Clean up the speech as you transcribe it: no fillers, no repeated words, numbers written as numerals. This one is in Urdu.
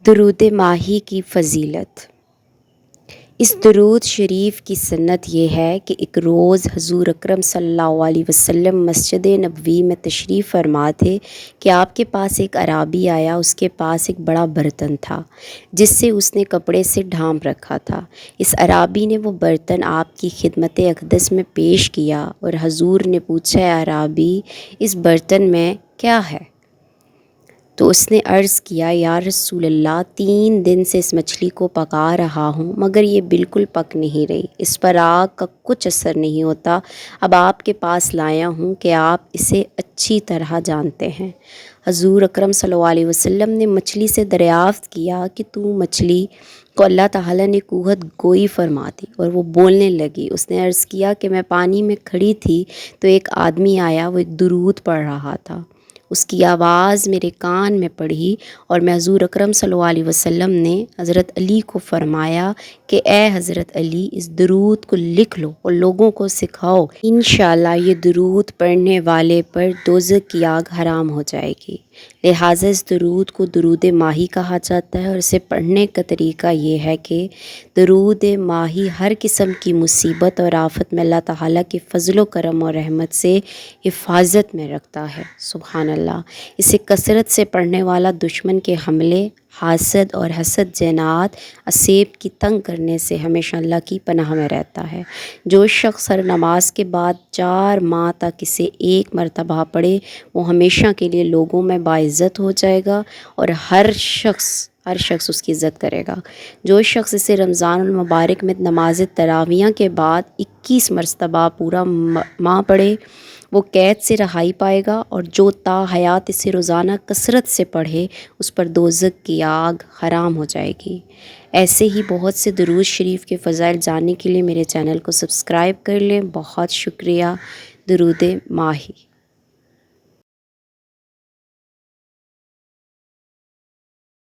درود ماہی کی فضیلت۔ اس درود شریف کی سنت یہ ہے کہ ایک روز حضور اکرم صلی اللہ علیہ وسلم مسجد نبوی میں تشریف فرما تھے کہ آپ کے پاس ایک اعرابی آیا۔ اس کے پاس ایک بڑا برتن تھا جس سے اس نے کپڑے سے ڈھانپ رکھا تھا۔ اس اعرابی نے وہ برتن آپ کی خدمت اقدس میں پیش کیا اور حضور نے پوچھا، اے اعرابی، اس برتن میں کیا ہے؟ تو اس نے عرض کیا، یا رسول اللہ، 3 دن سے اس مچھلی کو پکا رہا ہوں مگر یہ بالکل پک نہیں رہی، اس پر آگ کا کچھ اثر نہیں ہوتا۔ اب آپ کے پاس لایا ہوں کہ آپ اسے اچھی طرح جانتے ہیں۔ حضور اکرم صلی اللہ علیہ وسلم نے مچھلی سے دریافت کیا کہ تو مچھلی کو اللہ تعالیٰ نے قوت گوئی فرما دی، اور وہ بولنے لگی۔ اس نے عرض کیا کہ میں پانی میں کھڑی تھی تو ایک آدمی آیا، وہ ایک درود پڑھ رہا تھا۔ اس کی آواز میرے کان میں پڑی اور میں حضور اکرم صلی اللہ علیہ وسلم نے حضرت علی کو فرمایا کہ اے حضرت علی، اس درود کو لکھ لو اور لوگوں کو سکھاؤ، انشاءاللہ یہ درود پڑھنے والے پر دوزخ کی آگ حرام ہو جائے گی۔ لہٰذا اس درود کو درود ماہی کہا جاتا ہے، اور اسے پڑھنے کا طریقہ یہ ہے کہ درود ماہی ہر قسم کی مصیبت اور آفت میں اللہ تعالیٰ کے فضل و کرم اور رحمت سے حفاظت میں رکھتا ہے۔ سبحان اللہ۔ اسے کثرت سے پڑھنے والا دشمن کے حملے، حاسد اور حسد جنات اسیب کی تنگ کرنے سے ہمیشہ اللہ کی پناہ میں رہتا ہے۔ جو شخص ہر نماز کے بعد 4 ماہ تک اسے 1 مرتبہ پڑھے، وہ ہمیشہ کے لیے لوگوں میں باعزت ہو جائے گا اور ہر شخص اس کی عزت کرے گا۔ جو شخص اسے رمضان المبارک میں نماز تراویح کے بعد 21 مرتبہ پورا ماہ پڑھے، وہ قید سے رہائی پائے گا، اور جو تا حیات اسے روزانہ کثرت سے پڑھے، اس پر دوزخ کی آگ حرام ہو جائے گی۔ ایسے ہی بہت سے درود شریف کے فضائل جاننے کے لیے میرے چینل کو سبسکرائب کر لیں۔ بہت شکریہ۔ درود ماہی۔